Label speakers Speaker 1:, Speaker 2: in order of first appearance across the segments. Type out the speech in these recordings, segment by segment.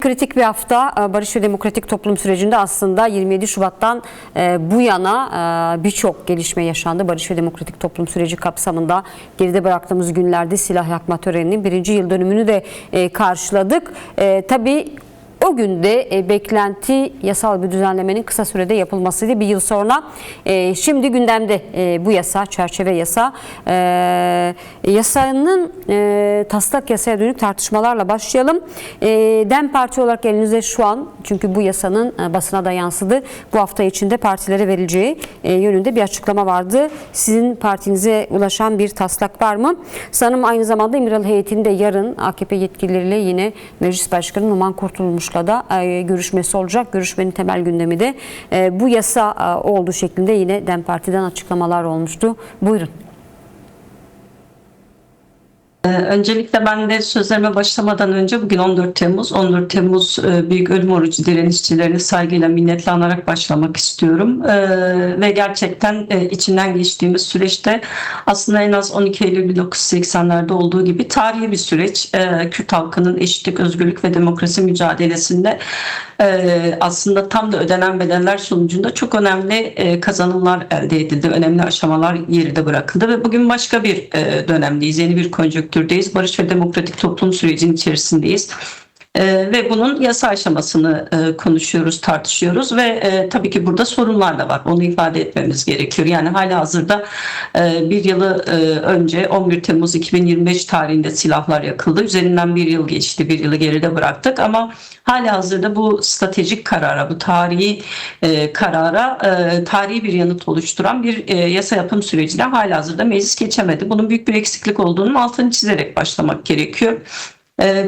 Speaker 1: Kritik bir hafta barış ve demokratik toplum sürecinde aslında 27 Şubat'tan bu yana birçok gelişme yaşandı. Barış ve demokratik toplum süreci kapsamında geride bıraktığımız günlerde silah yakma töreninin 1. yıl dönümünü de karşıladık. Tabii o günde beklenti yasal bir düzenlemenin kısa sürede yapılmasıydı. Bir yıl sonra şimdi gündemde bu yasa, çerçeve yasa. Yasanın taslak yasaya dönük tartışmalarla başlayalım. DEM Parti olarak elinizde şu an, çünkü bu yasanın basına da yansıdı, bu hafta içinde partilere verileceği yönünde bir açıklama vardı. Sizin partinize ulaşan bir taslak var mı? Sanırım aynı zamanda İmralı heyetinde yarın AKP yetkilileriyle yine Meclis Başkanı Numan Kurtulmuş'la da görüşmesi olacak. Görüşmenin temel gündemi de bu yasa olduğu şeklinde yine DEM Parti'den açıklamalar olmuştu. Buyurun.
Speaker 2: Öncelikle ben de sözlerime başlamadan önce bugün 14 Temmuz Büyük Ölüm Orucu direnişçilerini saygıyla, minnetle anarak başlamak istiyorum. Ve gerçekten içinden geçtiğimiz süreçte aslında en az 12 Eylül 1980'lerde olduğu gibi tarihi bir süreç. Kürt halkının eşitlik, özgürlük ve demokrasi mücadelesinde aslında tam da ödenen bedeller sonucunda çok önemli kazanımlar elde edildi. Önemli aşamalar geride bırakıldı ve bugün başka bir dönemdeyiz. Yeni bir konjonktürdeyiz. Barış ve demokratik toplum sürecinin içerisindeyiz. Ve bunun yasa aşamasını konuşuyoruz, tartışıyoruz ve tabii ki burada sorunlar da var. Onu ifade etmemiz gerekiyor. Yani halihazırda bir yılı önce 11 Temmuz 2025 tarihinde silahlar yakıldı. Üzerinden bir yıl geçti, bir yılı geride bıraktık ama halihazırda bu stratejik karara, bu tarihi karara tarihi bir yanıt oluşturan bir yasa yapım sürecine halihazırda meclis geçemedi. Bunun büyük bir eksiklik olduğunun altını çizerek başlamak gerekiyor.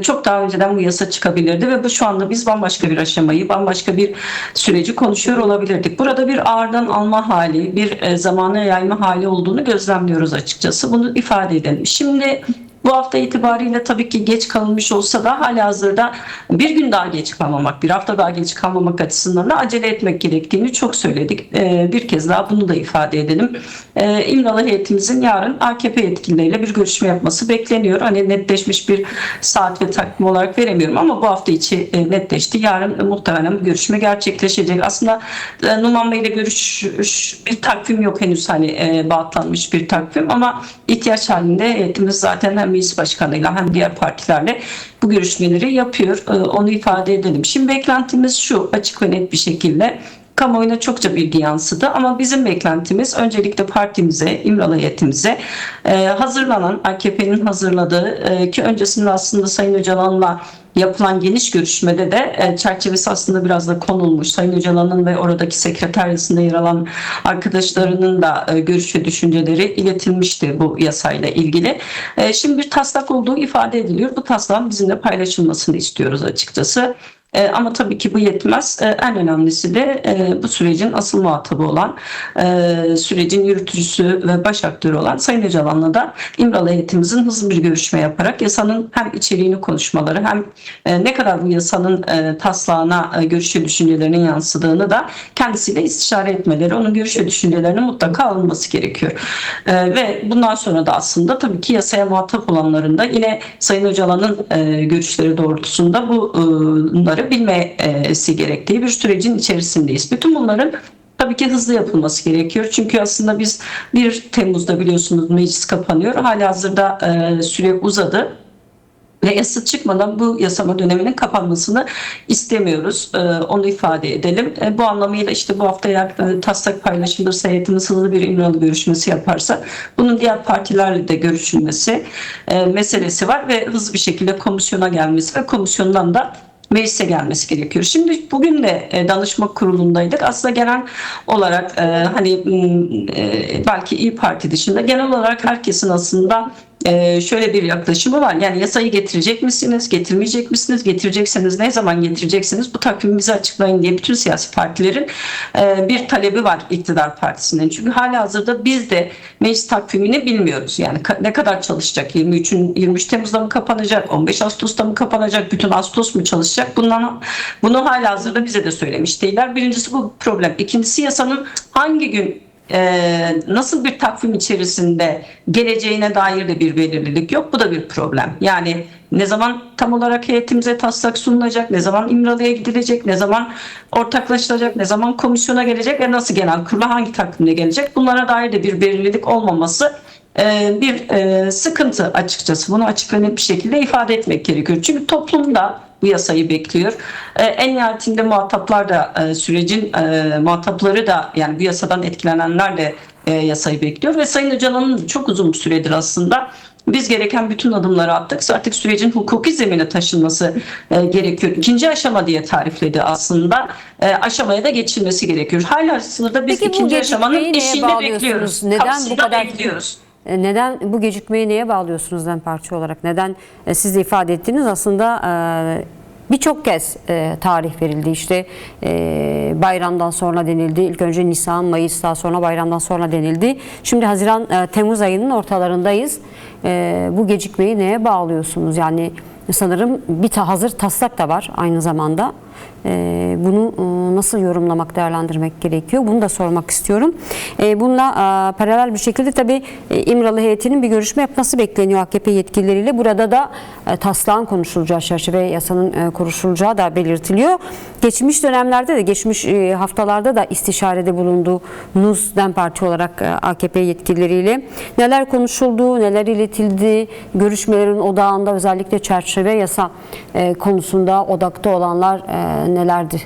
Speaker 2: Çok daha önceden bu yasa çıkabilirdi ve bu şu anda biz bambaşka bir aşamayı, bambaşka bir süreci konuşuyor olabilirdik. Burada bir ağırdan alma hali, bir zamana yayma hali olduğunu gözlemliyoruz açıkçası. Bunu ifade edelim. Şimdi bu hafta itibariyle tabii ki geç kalınmış olsa da halihazırda bir gün daha geç kalmamak, bir hafta daha geç kalmamak açısından da acele etmek gerektiğini çok söyledik. Bir kez daha bunu da ifade edelim. İmralı heyetimizin yarın AKP yetkilileriyle bir görüşme yapması bekleniyor. Hani netleşmiş bir saat ve takvim olarak veremiyorum ama bu hafta içi netleşti. Yarın muhtemelen bu görüşme gerçekleşecek. Aslında Numan Bey ile bir takvim yok henüz, hani bağlanmış bir takvim ama ihtiyaç halinde heyetimiz zaten hem meclis başkanıyla hem diğer partilerle bu görüşmeleri yapıyor. Onu ifade edelim. Şimdi beklentimiz şu, açık ve net bir şekilde. Kamuoyuna çokça bilgi yansıdı ama bizim beklentimiz öncelikle partimize, İmralı heyetimize hazırlanan, AKP'nin hazırladığı ki öncesinde aslında Sayın Öcalan'la yapılan geniş görüşmede de çerçevesi aslında biraz da konulmuş. Sayın Öcalan'ın ve oradaki sekreteryasında yer alan arkadaşlarının da görüş ve düşünceleri iletilmişti bu yasayla ilgili. Şimdi bir taslak olduğu ifade ediliyor. Bu taslağın bizimle paylaşılmasını istiyoruz açıkçası. Ama tabii ki bu yetmez. En önemlisi de bu sürecin asıl muhatabı olan, sürecin yürütücüsü ve baş aktörü olan Sayın Öcalan'la da İmralı heyetimizin hızlı bir görüşme yaparak yasanın hem içeriğini konuşmaları hem ne kadar bu yasanın taslağına görüş ve düşüncelerinin yansıdığını da kendisiyle istişare etmeleri, onun görüş ve düşüncelerinin mutlaka alınması gerekiyor. Ve bundan sonra da aslında tabii ki yasaya muhatap olanların da yine Sayın Öcalan'ın görüşleri doğrultusunda bunları bilmesi gerektiği bir sürecin içerisindeyiz. Bütün bunların tabii ki hızlı yapılması gerekiyor. Çünkü aslında biz 1 Temmuz'da biliyorsunuz meclis kapanıyor. Halihazırda süre uzadı. Ve yasa çıkmadan bu yasama döneminin kapanmasını istemiyoruz. Onu ifade edelim. Bu anlamıyla işte bu hafta eğer taslak paylaşılırsa, heyetimiz hızlı bir İmralı görüşmesi yaparsa bunun diğer partilerle de görüşülmesi meselesi var ve hızlı bir şekilde komisyona gelmesi ve komisyondan da meclise gelmesi gerekiyor. Şimdi bugün de danışma kurulundaydık. Aslında genel olarak hani belki İYİ Parti dışında genel olarak herkesin aslında şöyle bir yaklaşımı var. Yani yasayı getirecek misiniz, getirmeyecek misiniz? Getirecekseniz ne zaman getireceksiniz? Bu takvimi bize açıklayın diye bütün siyasi partilerin bir talebi var iktidar partisinden. Çünkü halihazırda biz de meclis takvimini bilmiyoruz. Yani ne kadar çalışacak? 23 Temmuz'da mı kapanacak? 15 Ağustos'ta mı kapanacak? Bütün Ağustos mu çalışacak? Bunu halihazırda bize de söylemiş değiller. Birincisi bu problem. İkincisi yasanın hangi gün nasıl bir takvim içerisinde geleceğine dair de bir belirlilik yok. Bu da bir problem. Yani ne zaman tam olarak heyetimize taslak sunulacak, ne zaman İmralı'ya gidilecek, ne zaman ortaklaşılacak, ne zaman komisyona gelecek ve nasıl genel kurula hangi takvimde gelecek, bunlara dair de bir belirlilik olmaması bir sıkıntı açıkçası. Bunu açık ve net bir şekilde ifade etmek gerekiyor. Çünkü toplum da bu yasayı bekliyor. En nihayetinde muhataplar da sürecin muhatapları da, yani bu yasadan etkilenenler de yasayı bekliyor ve Sayın Öcalan'ın çok uzun bir süredir aslında biz gereken bütün adımları attık. Artık sürecin hukuki zemine taşınması gerekiyor. İkinci aşama diye tarifledi aslında. Aşamaya da geçilmesi gerekiyor. Hala sınırda biz
Speaker 1: Peki bu
Speaker 2: ikinci aşamanın
Speaker 1: gecikmeyi neye
Speaker 2: eşiğinde
Speaker 1: bağlıyorsunuz?
Speaker 2: bekliyoruz.
Speaker 1: Neden bu
Speaker 2: Kapısında
Speaker 1: kadar
Speaker 2: bekliyoruz.
Speaker 1: Neden bu gecikmeyi neye bağlıyorsunuz DEM Parti olarak? Neden siz de ifade ettiğiniz aslında birçok kez tarih verildi. İşte bayramdan sonra denildi. İlk önce Nisan, Mayıs, daha sonra bayramdan sonra denildi. Şimdi Haziran, Temmuz ayının ortalarındayız. Bu gecikmeyi neye bağlıyorsunuz? Yani sanırım bir hazır taslak da var aynı zamanda. Bunu nasıl yorumlamak, değerlendirmek gerekiyor? Bunu da sormak istiyorum. Bununla paralel bir şekilde tabii İmralı heyetinin bir görüşme yapması bekleniyor AKP yetkilileriyle. Burada da taslağın konuşulacağı, çerçeve yasanın konuşulacağı da belirtiliyor. Geçmiş dönemlerde de, geçmiş haftalarda da istişarede bulunduğunuz DEM Parti olarak AKP yetkilileriyle neler konuşuldu, neler iletildi, görüşmelerin odağında özellikle çerçeve yasa konusunda odakta olanlar nelerdi?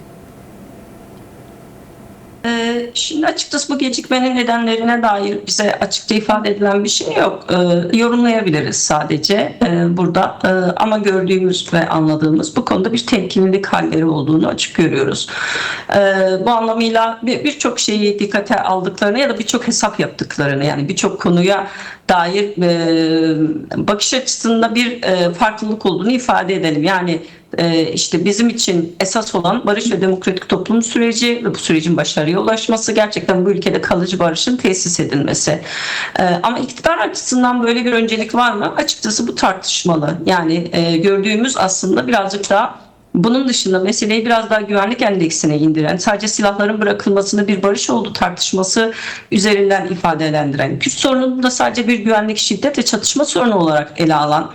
Speaker 2: Şimdi açıkçası bu gecikmenin nedenlerine dair bize açıkça ifade edilen bir şey yok. Yorumlayabiliriz sadece burada. Ama gördüğümüz ve anladığımız bu konuda bir temkinlilik halleri olduğunu açık görüyoruz. Bu anlamıyla birçok şeyi dikkate aldıklarını ya da birçok hesap yaptıklarını, yani birçok konuya dair bakış açısında bir farklılık olduğunu ifade edelim. Yani işte bizim için esas olan barış ve demokratik toplum süreci ve bu sürecin başarıya ulaşması, gerçekten bu ülkede kalıcı barışın tesis edilmesi. Ama iktidar açısından böyle bir öncelik var mı? Açıkçası bu tartışmalı. Yani gördüğümüz aslında birazcık daha bunun dışında meseleyi biraz daha güvenlik endeksine indiren, sadece silahların bırakılmasını bir barış oldu tartışması üzerinden ifadelendiren, Kürt sorununu da sadece bir güvenlik, şiddet ve çatışma sorunu olarak ele alan,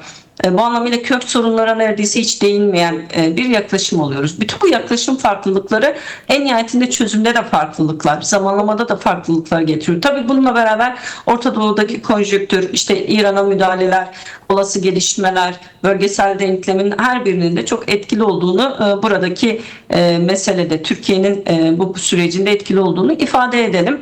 Speaker 2: bu anlamıyla kök sorunlara neredeyse hiç değinmeyen bir yaklaşım oluyoruz. Bütün bu yaklaşım farklılıkları en nihayetinde çözümde de farklılıklar, zamanlamada da farklılıklar getiriyor. Tabii bununla beraber Orta Doğu'daki konjonktür, işte İran'a müdahaleler, olası gelişmeler, bölgesel denklemin her birinin de çok etkili olduğunu buradaki meselede Türkiye'nin bu sürecinde etkili olduğunu ifade edelim.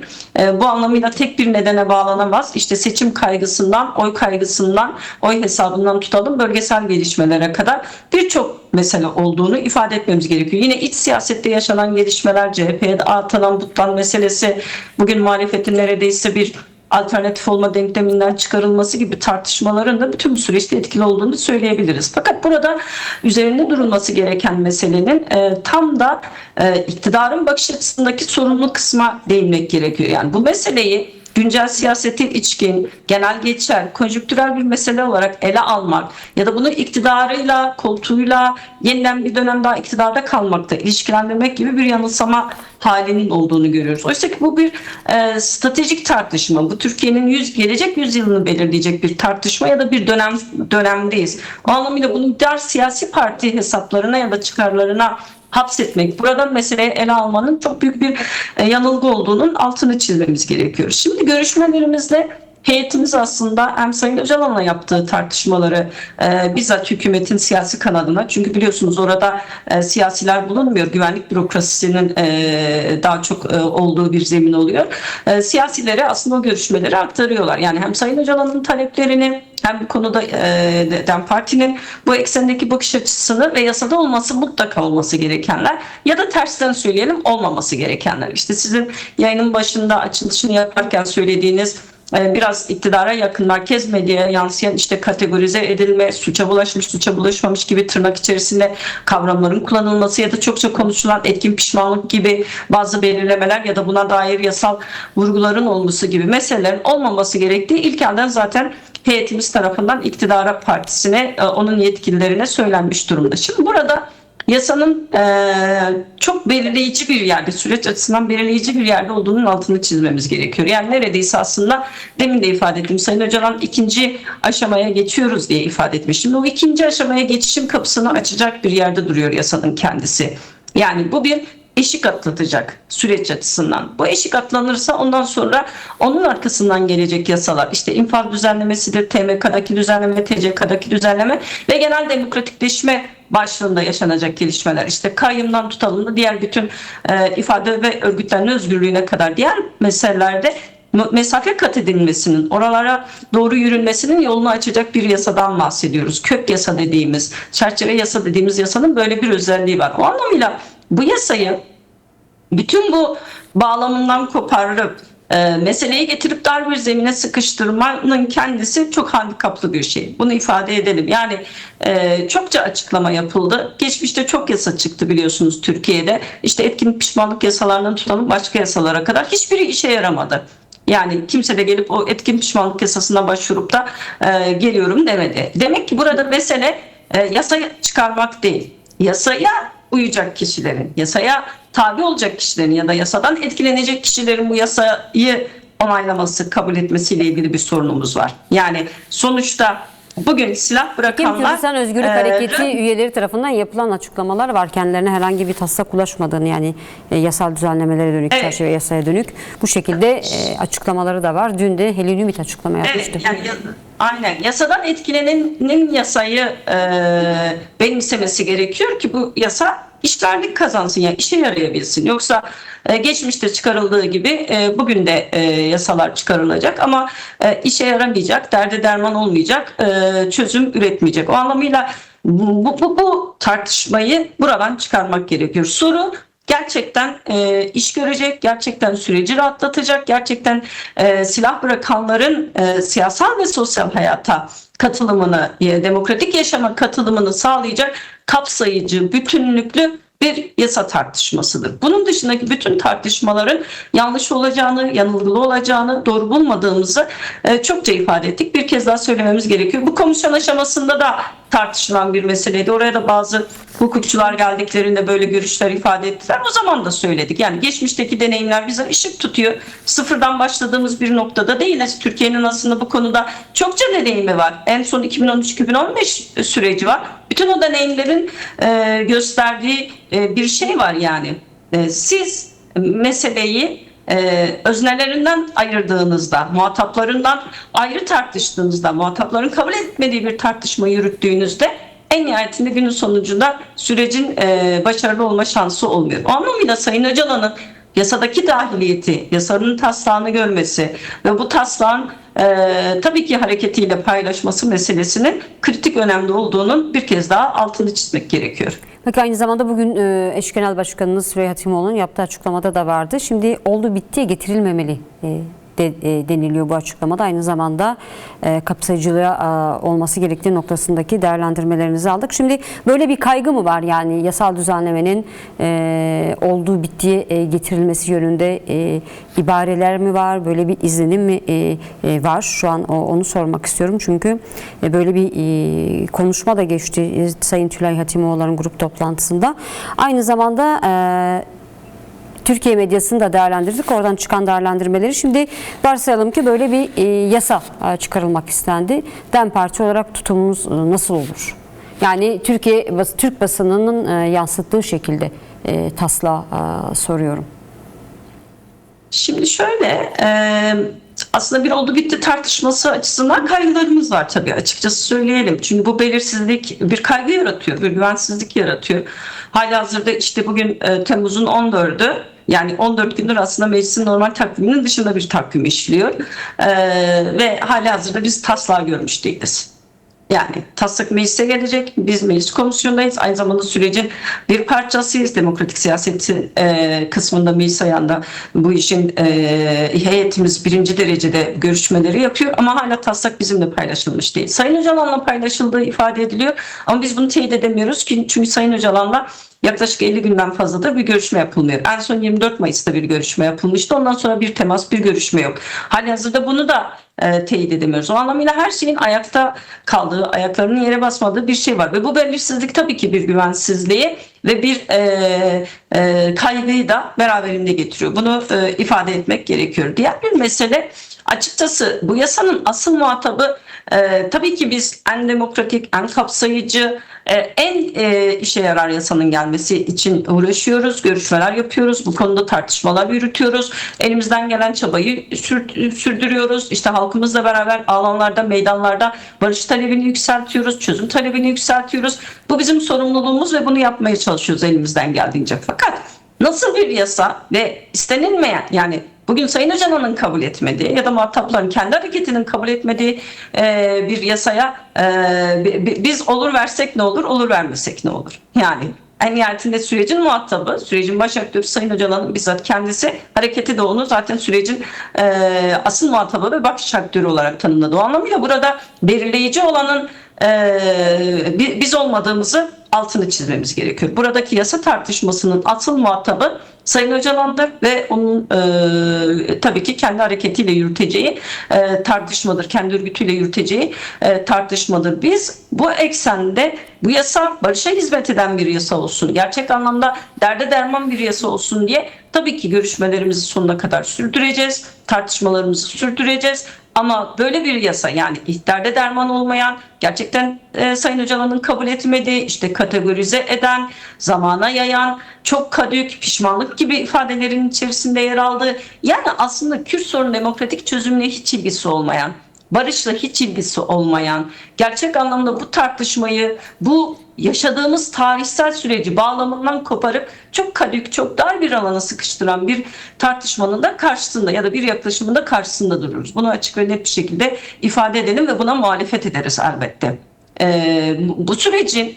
Speaker 2: Bu anlamıyla tek bir nedene bağlanamaz. İşte seçim kaygısından, oy kaygısından, oy hesabından tutalım bölgesel gelişmelere kadar birçok mesele olduğunu ifade etmemiz gerekiyor. Yine iç siyasette yaşanan gelişmeler, CHP'ye atanan butlan meselesi, bugün muhalefetin neredeyse bir alternatif olma denkleminden çıkarılması gibi tartışmaların da bütün bu süreçte etkili olduğunu söyleyebiliriz. Fakat burada üzerinde durulması gereken meselenin tam da iktidarın bakış açısındaki sorunlu kısma değinmek gerekiyor. Yani bu meseleyi güncel siyasetin içkin, genel geçer, konjonktürel bir mesele olarak ele almak ya da bunu iktidarıyla, koltuğuyla yeniden bir dönem daha iktidarda kalmakta ilişkilendirmek gibi bir yanılsama halinin olduğunu görüyoruz. Oysa ki bu bir stratejik tartışma. Bu Türkiye'nin gelecek yüzyılını belirleyecek bir tartışma ya da bir dönemdeyiz. O anlamıyla bunu iktidar siyasi parti hesaplarına ya da çıkarlarına hapsetmek, buradan meseleyi ele almanın çok büyük bir yanılgı olduğunun altını çizmemiz gerekiyor. Şimdi görüşmelerimizde heyetimiz aslında hem Sayın Öcalan'la yaptığı tartışmaları bizzat hükümetin siyasi kanadına, çünkü biliyorsunuz orada siyasiler bulunmuyor. Güvenlik bürokrasisinin daha çok olduğu bir zemin oluyor. Siyasilere aslında o görüşmeleri aktarıyorlar. Yani hem Sayın Öcalan'ın taleplerini hem bu konuda DEM Parti'nin bu eksendeki bakış açısını ve yasada mutlaka olması gerekenler ya da tersten söyleyelim olmaması gerekenler. İşte sizin yayının başında açılışını yaparken söylediğiniz biraz iktidara yakın merkez medyaya yansıyan işte kategorize edilme, suça bulaşmış, suça bulaşmamış gibi tırnak içerisinde kavramların kullanılması ya da çokça konuşulan etkin pişmanlık gibi bazı belirlemeler ya da buna dair yasal vurguların olması gibi meselelerin olmaması gerektiği ilk elden zaten heyetimiz tarafından iktidara partisine, onun yetkililerine söylenmiş durumda. Şimdi burada yasanın çok belirleyici bir yerde, süreç açısından belirleyici bir yerde olduğunun altını çizmemiz gerekiyor. Yani neredeyse aslında demin de ifade ettim. Sayın Öcalan ikinci aşamaya geçiyoruz diye ifade etmiştim. O ikinci aşamaya geçişin kapısını açacak bir yerde duruyor yasanın kendisi. Yani bu bir eşik atlatacak süreç açısından. Bu eşik atlanırsa ondan sonra onun arkasından gelecek yasalar, işte infaz düzenlemesidir, TMK'daki düzenleme, TCK'daki düzenleme ve genel demokratikleşme başlığında yaşanacak gelişmeler. İşte kayyımdan tutalım da diğer bütün ifade ve örgütlenme özgürlüğüne kadar diğer meselelerde mesafe kat edilmesinin, oralara doğru yürünmesinin yolunu açacak bir yasadan bahsediyoruz. Kök yasa dediğimiz, çerçeve yasa dediğimiz yasanın böyle bir özelliği var. O anlamıyla bu yasayı bütün bu bağlamından koparıp meseleyi getirip dar bir zemine sıkıştırmanın kendisi çok handikaplı bir şey. Bunu ifade edelim. Yani çokça açıklama yapıldı. Geçmişte çok yasa çıktı biliyorsunuz Türkiye'de. İşte etkin pişmanlık yasalarından tutalım başka yasalara kadar hiçbiri işe yaramadı. Yani kimse de gelip o etkin pişmanlık yasasına başvurup da geliyorum demedi. Demek ki burada mesele yasa çıkarmak değil. Yasaya uyacak kişilerin, yasaya tabi olacak kişilerin ya da yasadan etkilenecek kişilerin bu yasayı onaylaması, kabul etmesiyle ilgili bir sorunumuz var. Yani sonuçta bugün silah bırakanlar...
Speaker 1: Kürdistan Özgürlük Hareketi üyeleri tarafından yapılan açıklamalar var. Kendilerine herhangi bir taslak ulaşmadığını, yani yasal düzenlemelere dönük, çerçeve yasaya dönük bu şekilde açıklamaları da var. Dün de Helin Ümit açıklama yapmıştı.
Speaker 2: Evet, yani aynen. Yasadan etkilenenin yasayı benimsemesi gerekiyor ki bu yasa işlerlik kazansın, yani işe yarayabilsin. Yoksa geçmişte çıkarıldığı gibi bugün de yasalar çıkarılacak ama işe yaramayacak, derde derman olmayacak, çözüm üretmeyecek. O anlamıyla bu tartışmayı buradan çıkarmak gerekiyor. Soru gerçekten iş görecek, gerçekten süreci rahatlatacak, gerçekten silah bırakanların siyasal ve sosyal hayata katılımını, demokratik yaşama katılımını sağlayacak kapsayıcı, bütünlüklü bir yasa tartışmasıdır. Bunun dışındaki bütün tartışmaların yanlış olacağını, yanılgılı olacağını, doğru bulmadığımızı çokça ifade ettik. Bir kez daha söylememiz gerekiyor. Bu komisyon aşamasında da tartışılan bir meseleydi. Oraya da bazı hukukçular geldiklerinde böyle görüşler ifade ettiler. O zaman da söyledik. Yani geçmişteki deneyimler bize ışık tutuyor. Sıfırdan başladığımız bir noktada değiliz. Türkiye'nin aslında bu konuda çokça deneyimi var. En son 2013-2015 süreci var. Bütün o deneyimlerin gösterdiği bir şey var yani. Siz meseleyi öznelerinden ayırdığınızda, muhataplarından ayrı tartıştığınızda, muhatapların kabul etmediği bir tartışma yürüttüğünüzde en nihayetinde günün sonucunda sürecin başarılı olma şansı olmuyor. O anlamıyla Sayın Öcalan'ın yasadaki dahiliyeti, yasanın taslağını görmesi ve bu taslağın tabii ki hareketiyle paylaşması meselesinin kritik önemli olduğunun bir kez daha altını çizmek gerekiyor.
Speaker 1: Peki aynı zamanda bugün eş genel başkanınız Süreyya Hatimoğlu'nun yaptığı açıklamada da vardı. Şimdi oldu bittiye getirilmemeli deniliyor bu açıklamada. Aynı zamanda kapsayıcılığa olması gerektiği noktasındaki değerlendirmelerinizi aldık. Şimdi böyle bir kaygı mı var, yani yasal düzenlemenin olduğu bittiye getirilmesi yönünde ibareler mi var? Böyle bir izlenim mi var? Şu an onu sormak istiyorum. Çünkü böyle bir konuşma da geçti Sayın Tülay Hatimoğlu'nun grup toplantısında. Aynı zamanda Türkiye medyasını da değerlendirdik. Oradan çıkan değerlendirmeleri. Şimdi varsayalım ki böyle bir yasa çıkarılmak istendi. DEM Parti olarak tutumunuz nasıl olur? Yani Türk basınının yansıttığı şekilde taslağı soruyorum.
Speaker 2: Şimdi şöyle, aslında bir oldu bitti tartışması açısından kaygılarımız var tabii, açıkçası söyleyelim. Çünkü bu belirsizlik bir kaygı yaratıyor, bir güvensizlik yaratıyor. Halihazırda işte bugün Temmuz'un 14'ü, yani 14 gündür aslında meclisin normal takviminin dışında bir takvim işliyor. Ve halihazırda biz taslağı görmüş değiliz. Yani taslak meclise gelecek. Biz meclis komisyondayız. Aynı zamanda sürecin bir parçasıyız. Demokratik siyasetin kısmında, meclis ayağında bu işin heyetimiz birinci derecede görüşmeleri yapıyor. Ama hala taslak bizimle paylaşılmış değil. Sayın Öcalan'la paylaşıldığı ifade ediliyor. Ama biz bunu teyit edemiyoruz ki, çünkü Sayın Öcalan'la yaklaşık 50 günden fazladır bir görüşme yapılmıyor. En son 24 Mayıs'ta bir görüşme yapılmıştı. Ondan sonra bir temas, bir görüşme yok. Halihazırda bunu da teyit edemiyoruz. O anlamıyla her şeyin ayakta kaldığı, ayaklarının yere basmadığı bir şey var. Ve bu belirsizlik tabii ki bir güvensizliği ve bir kaygıyı da beraberinde getiriyor. Bunu ifade etmek gerekiyor. Diğer bir mesele, açıkçası bu yasanın asıl muhatabı tabii ki biz en demokratik, en kapsayıcı, en işe yarar yasanın gelmesi için uğraşıyoruz, görüşmeler yapıyoruz, bu konuda tartışmalar yürütüyoruz, elimizden gelen çabayı sürdürüyoruz. İşte halkımızla beraber alanlarda, meydanlarda barış talebini yükseltiyoruz, çözüm talebini yükseltiyoruz. Bu bizim sorumluluğumuz ve bunu yapmaya çalışıyoruz elimizden geldiğince. Fakat nasıl bir yasa ve istenilmeyen, yani bugün Sayın Öcalan'ın kabul etmediği ya da muhatapların kendi hareketinin kabul etmediği bir yasaya biz olur versek ne olur, olur vermesek ne olur? Yani en nihayetinde sürecin muhatabı, sürecin baş aktörü Sayın Öcalan'ın bizzat kendisi, hareketi de onu zaten sürecin asıl muhatabı ve baş aktörü olarak tanımladı. O anlamıyla burada belirleyici olanın biz olmadığımızı altını çizmemiz gerekiyor. Buradaki yasa tartışmasının asıl muhatabı Sayın Öcalan'dır ve onun tabii ki kendi hareketiyle yürüteceği tartışmadır, kendi örgütüyle yürüteceği tartışmadır. Biz bu eksende bu yasa barışa hizmet eden bir yasa olsun, gerçek anlamda derde derman bir yasa olsun diye tabii ki görüşmelerimizi sonuna kadar sürdüreceğiz, tartışmalarımızı sürdüreceğiz. Ama böyle bir yasa, yani derde derman olmayan, gerçekten Sayın Öcalan'ın kabul etmediği, işte kategorize eden, zamana yayan, çok kadük, pişmanlık gibi ifadelerin içerisinde yer aldığı, yani aslında Kürt sorunun demokratik çözümle hiç ilgisi olmayan, barışla hiç ilgisi olmayan, gerçek anlamda bu tartışmayı, bu yaşadığımız tarihsel süreci bağlamından koparıp çok kadük, çok dar bir alana sıkıştıran bir tartışmanın da karşısında ya da bir yaklaşımın da karşısında dururuz. Bunu açık ve net bir şekilde ifade edelim ve buna muhalefet ederiz elbette. Bu sürecin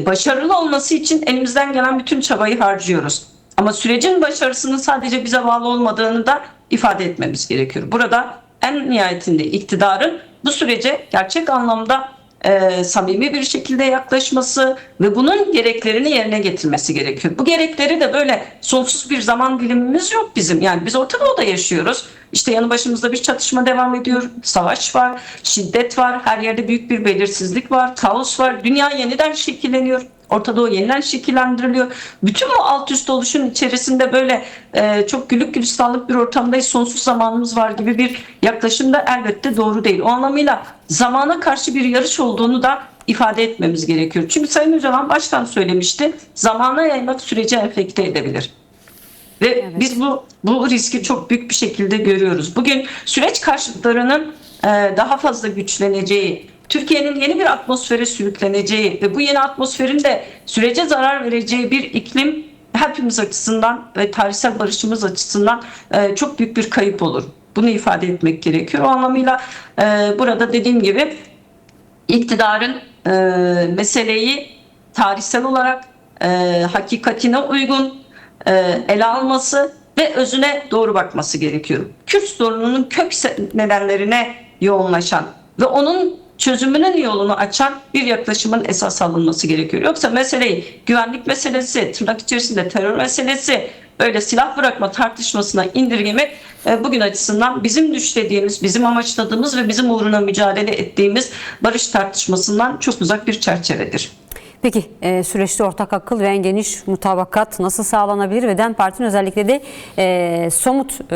Speaker 2: başarılı olması için elimizden gelen bütün çabayı harcıyoruz. Ama sürecin başarısının sadece bize bağlı olmadığını da ifade etmemiz gerekiyor. Burada en nihayetinde iktidarın bu sürece gerçek anlamda samimi bir şekilde yaklaşması ve bunun gereklerini yerine getirmesi gerekiyor. Bu gerekleri de böyle sonsuz bir zaman dilimimiz yok bizim. Yani biz Orta Doğu'da yaşıyoruz. İşte yanı başımızda bir çatışma devam ediyor. Savaş var, şiddet var, her yerde büyük bir belirsizlik var, kaos var. Dünya yeniden şekilleniyor. Orta Doğu yeniden şekillendiriliyor. Bütün bu alt üst oluşun içerisinde böyle çok güllük gülistanlık bir ortamdayız, sonsuz zamanımız var gibi bir yaklaşım da elbette doğru değil. O anlamıyla zamana karşı bir yarış olduğunu da ifade etmemiz gerekiyor. Çünkü Sayın Öcalan baştan söylemişti, zamana yaymak süreci enfekte edebilir. Ve evet, biz bu riski çok büyük bir şekilde görüyoruz. Bugün süreç karşıtlarının daha fazla güçleneceği, Türkiye'nin yeni bir atmosfere sürükleneceği ve bu yeni atmosferin de sürece zarar vereceği bir iklim hepimiz açısından ve tarihsel barışımız açısından çok büyük bir kayıp olur. Bunu ifade etmek gerekiyor. O anlamıyla burada dediğim gibi iktidarın meseleyi tarihsel olarak hakikatine uygun ele alması ve özüne doğru bakması gerekiyor. Kürt sorununun kök nedenlerine yoğunlaşan ve onun çözümünün yolunu açan bir yaklaşımın esas alınması gerekiyor. Yoksa meseleyi güvenlik meselesi, tırnak içerisinde terör meselesi, öyle silah bırakma tartışmasına indirgemek bugün açısından bizim düşlediğimiz, bizim amaçladığımız ve bizim uğruna mücadele ettiğimiz barış tartışmasından çok uzak bir çerçevedir.
Speaker 1: Peki süreçte ortak akıl ve en geniş mutabakat nasıl sağlanabilir ve DEM Parti'nin özellikle de somut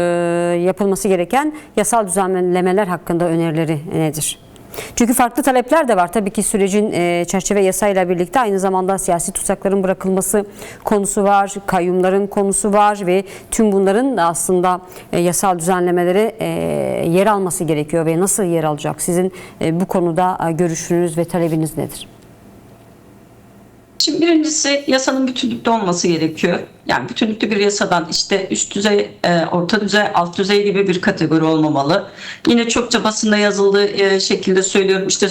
Speaker 1: yapılması gereken yasal düzenlemeler hakkında önerileri nedir? Çünkü farklı talepler de var. Tabii ki sürecin çerçeve yasayla birlikte aynı zamanda siyasi tutsakların bırakılması konusu var, kayyumların konusu var ve tüm bunların aslında yasal düzenlemelere yer alması gerekiyor ve nasıl yer alacak? Sizin bu konuda görüşünüz ve talebiniz nedir?
Speaker 2: Şimdi birincisi yasanın bütünlükte olması gerekiyor. Yani bütünlüklü bir yasadan işte üst düzey, orta düzey, alt düzey gibi bir kategori olmamalı. Yine çokça basında yazıldığı şekilde söylüyorum, işte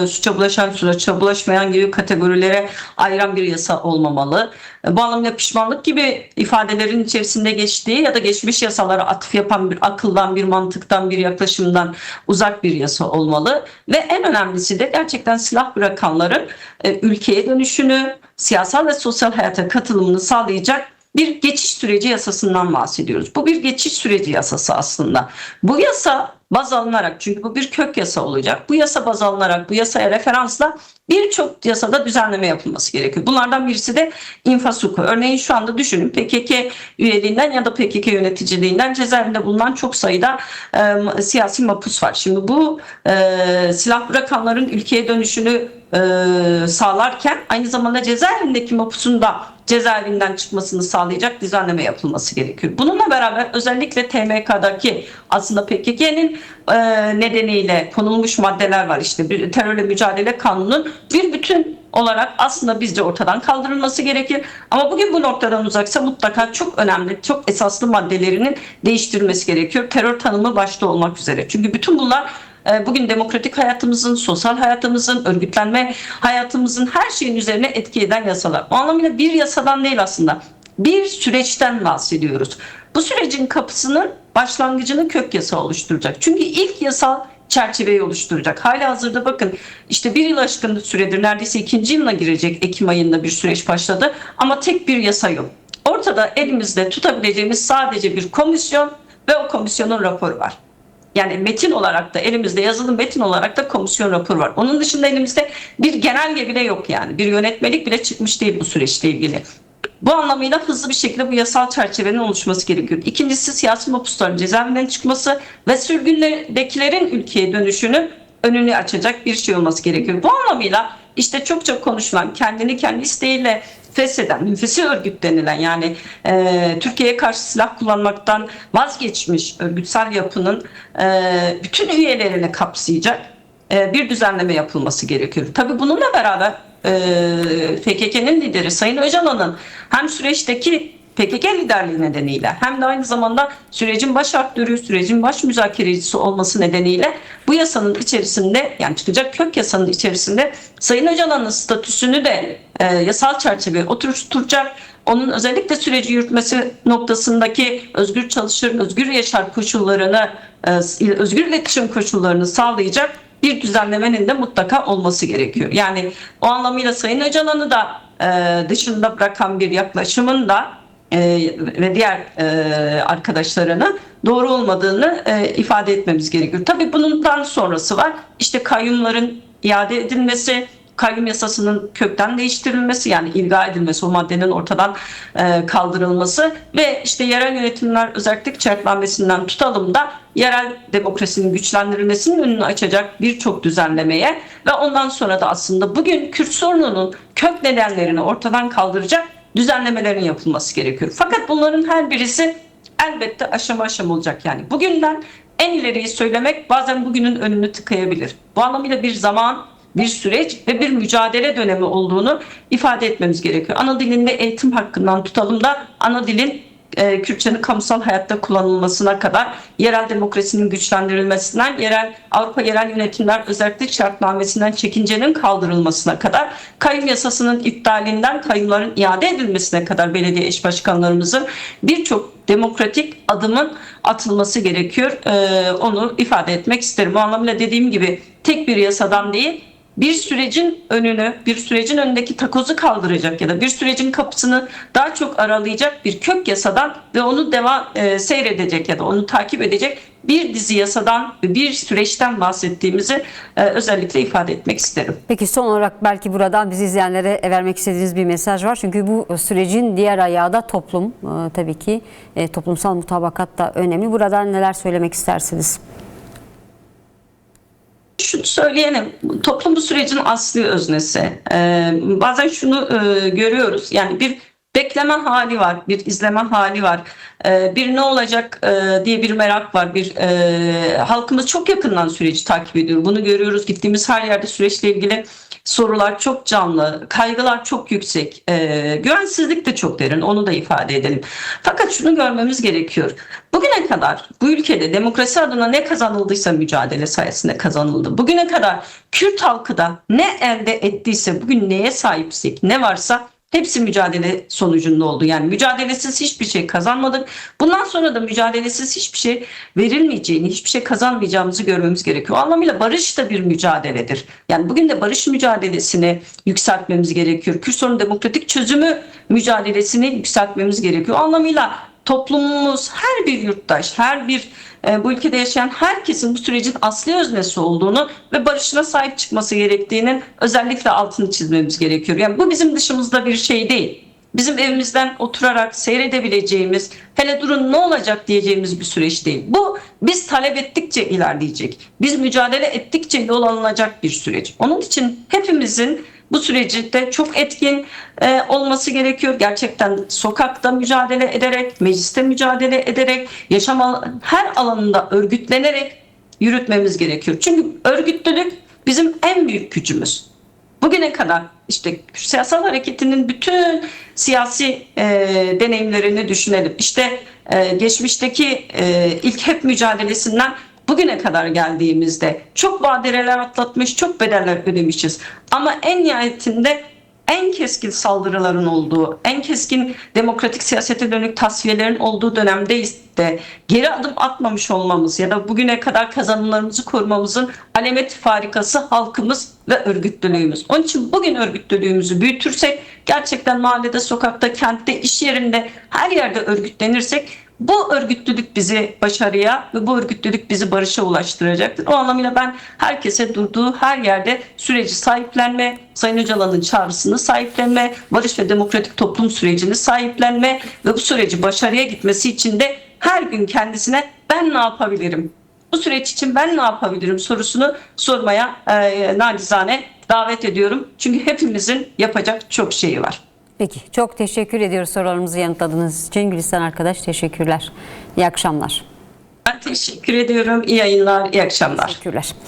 Speaker 2: suça bulaşan, suça bulaşmayan gibi kategorilere ayıran bir yasa olmamalı. Bu anlamda pişmanlık gibi ifadelerin içerisinde geçtiği ya da geçmiş yasalara atıf yapan bir akıldan, bir mantıktan, bir yaklaşımdan uzak bir yasa olmalı. Ve en önemlisi de gerçekten silah bırakanların ülkeye dönüşünü, siyasal ve sosyal hayata katılımını sağlayacak bir geçiş süreci yasasından bahsediyoruz. Bu bir geçiş süreci yasası aslında. Bu yasa baz alınarak, çünkü bu bir kök yasa olacak. Bu yasa baz alınarak, bu yasaya referansla birçok yasada düzenleme yapılması gerekiyor. Bunlardan birisi de infaz hukuku. Örneğin şu anda düşünün, PKK üyeliğinden ya da PKK yöneticiliğinden cezaevinde bulunan çok sayıda siyasi mahpus var. Şimdi bu silah bırakanların ülkeye dönüşünü sağlarken aynı zamanda cezaevindeki mahpusun da cezaevinden çıkmasını sağlayacak düzenleme yapılması gerekiyor. Bununla beraber özellikle TMK'daki aslında PKK'nin nedeniyle konulmuş maddeler var. İşte bir terörle mücadele kanunun bir bütün olarak aslında bizce ortadan kaldırılması gerekir. Ama bugün bu noktadan uzaksa mutlaka çok önemli, çok esaslı maddelerinin değiştirilmesi gerekiyor. Terör tanımı başta olmak üzere. Çünkü bütün bunlar bugün demokratik hayatımızın, sosyal hayatımızın, örgütlenme hayatımızın her şeyin üzerine etki eden yasalar. O anlamıyla bir yasadan değil aslında, bir süreçten bahsediyoruz. Bu sürecin kapısının başlangıcını kök yasa oluşturacak. Çünkü ilk yasal çerçeveyi oluşturacak. Halihazırda bakın işte bir yıl aşkın süredir, neredeyse 2. yılına girecek, Ekim ayında bir süreç başladı ama tek bir yasa yok. Ortada elimizde tutabileceğimiz sadece bir komisyon ve o komisyonun raporu var. Yani metin olarak da elimizde, yazılı metin olarak da komisyon raporu var. Onun dışında elimizde bir genelge bile yok yani. Bir yönetmelik bile çıkmış değil bu süreçle ilgili. Bu anlamıyla hızlı bir şekilde bu yasal çerçevenin oluşması gerekiyor. İkincisi siyasi mahpusların cezaevinden çıkması ve sürgündekilerin ülkeye dönüşünü önünü açacak bir şey olması gerekiyor. Bu anlamıyla işte çok konuşulan, kendini kendi isteğiyle fesheden, münfesi örgüt denilen, yani Türkiye'ye karşı silah kullanmaktan vazgeçmiş örgütsel yapının bütün üyelerini kapsayacak bir düzenleme yapılması gerekiyor. Tabii bununla beraber PKK'nın lideri Sayın Öcalan'ın hem süreçteki PKK liderliği nedeniyle hem de aynı zamanda sürecin baş aktörü, sürecin baş müzakerecisi olması nedeniyle bu yasanın içerisinde, yani çıkacak kök yasanın içerisinde Sayın Öcalan'ın statüsünü de yasal çerçeveye oturtacak. Onun özellikle süreci yürütmesi noktasındaki özgür çalışır, özgür yaşar koşullarını, özgür iletişim koşullarını sağlayacak bir düzenlemenin de mutlaka olması gerekiyor. Yani o anlamıyla Sayın Öcalan'ı da dışında bırakan bir yaklaşımın da ve diğer arkadaşlarına doğru olmadığını ifade etmemiz gerekiyor. Tabii bundan sonrası var. İşte kayyumların iade edilmesi, kayyum yasasının kökten değiştirilmesi, yani ilga edilmesi, o maddenin ortadan kaldırılması ve işte yerel yönetimler özellik şartnamesinden tutalım da yerel demokrasinin güçlendirilmesinin önünü açacak birçok düzenlemeye ve ondan sonra da aslında bugün Kürt sorununun kök nedenlerini ortadan kaldıracak düzenlemelerin yapılması gerekiyor. Fakat bunların her birisi elbette aşama aşama olacak. Yani bugünden en ileriyi söylemek bazen bugünün önünü tıkayabilir. Bu anlamıyla bir zaman, bir süreç ve bir mücadele dönemi olduğunu ifade etmemiz gerekiyor. Ana dilinde eğitim hakkından tutalım da ana dilin Kürtçenin kamusal hayatta kullanılmasına kadar, yerel demokrasinin güçlendirilmesinden, Avrupa Yerel Yönetimler Özellik Şartnamesi'nden çekincenin kaldırılmasına kadar, kayyum yasasının iptalinden kayyumların iade edilmesine kadar belediye eş başkanlarımızın birçok demokratik adımın atılması gerekiyor. Onu ifade etmek isterim. Bu anlamıyla dediğim gibi tek bir yasadan değil, bir sürecin önünü, bir sürecin önündeki takozu kaldıracak ya da bir sürecin kapısını daha çok aralayacak bir kök yasadan ve onu seyredecek ya da onu takip edecek bir dizi yasadan ve bir süreçten bahsettiğimizi özellikle ifade etmek isterim.
Speaker 1: Peki son olarak belki buradan bizi izleyenlere vermek istediğiniz bir mesaj var. Çünkü bu sürecin diğer ayağı da toplum. Tabii ki toplumsal mutabakat da önemli. Buradan neler söylemek istersiniz?
Speaker 2: Şunu söyleyelim, toplum bu sürecin asli öznesi. Bazen şunu görüyoruz, yani bir bekleme hali var, bir izleme hali var, bir ne olacak diye bir merak var. Halkımız çok yakından süreci takip ediyor. Bunu görüyoruz, gittiğimiz her yerde süreçle ilgili sorular çok canlı, kaygılar çok yüksek, güvensizlik de çok derin, onu da ifade edelim. Fakat şunu görmemiz gerekiyor. Bugüne kadar bu ülkede demokrasi adına ne kazanıldıysa mücadele sayesinde kazanıldı. Bugüne kadar Kürt halkı da ne elde ettiyse, bugün neye sahipsek, ne varsa hepsi mücadele sonucunda oldu. Yani mücadelesiz hiçbir şey kazanmadık. Bundan sonra da mücadelesiz hiçbir şey verilmeyeceğini, hiçbir şey kazanmayacağımızı görmemiz gerekiyor. O anlamıyla barış da bir mücadeledir. Yani bugün de barış mücadelesini yükseltmemiz gerekiyor. Kürt sorunun demokratik çözümü mücadelesini yükseltmemiz gerekiyor. O anlamıyla toplumumuz, her bir yurttaş, her bir bu ülkede yaşayan herkesin bu sürecin asli öznesi olduğunu ve barışına sahip çıkması gerektiğinin özellikle altını çizmemiz gerekiyor. Yani bu bizim dışımızda bir şey değil. Bizim evimizden oturarak seyredebileceğimiz, hele durun ne olacak diyeceğimiz bir süreç değil. Bu biz talep ettikçe ilerleyecek. Biz mücadele ettikçe yol alınacak bir süreç. Onun için hepimizin bu sürecinde çok etkin olması gerekiyor. Gerçekten sokakta mücadele ederek, mecliste mücadele ederek, her alanında örgütlenerek yürütmemiz gerekiyor. Çünkü örgütlülük bizim en büyük gücümüz. Bugüne kadar işte siyasal hareketinin bütün siyasi deneyimlerini düşünelim. İşte geçmişteki ilk HEP mücadelesinden bugüne kadar geldiğimizde çok badireler atlatmış, çok bedeller ödemişiz. Ama en nihayetinde en keskin saldırıların olduğu, en keskin demokratik siyasete dönük tasfiyelerin olduğu dönemdeyiz de geri adım atmamış olmamız ya da bugüne kadar kazanımlarımızı korumamızın alamet farikası halkımız ve örgütlülüğümüz. Onun için bugün örgütlülüğümüzü büyütürsek, gerçekten mahallede, sokakta, kentte, iş yerinde, her yerde örgütlenirsek, bu örgütlülük bizi başarıya ve bu örgütlülük bizi barışa ulaştıracaktır. O anlamıyla ben herkese durduğu her yerde süreci sahiplenme, Sayın Öcalan'ın çağrısını sahiplenme, barış ve demokratik toplum sürecini sahiplenme ve bu süreci başarıya gitmesi için de her gün kendisine ben ne yapabilirim? Bu süreç için ben ne yapabilirim sorusunu sormaya nacizane davet ediyorum. Çünkü hepimizin yapacak çok şeyi var.
Speaker 1: Peki, çok teşekkür ediyoruz sorularımızı yanıtladığınız için. Gülistan arkadaş, teşekkürler. İyi akşamlar.
Speaker 2: Ben teşekkür ediyorum. İyi yayınlar, iyi akşamlar.
Speaker 1: Teşekkürler.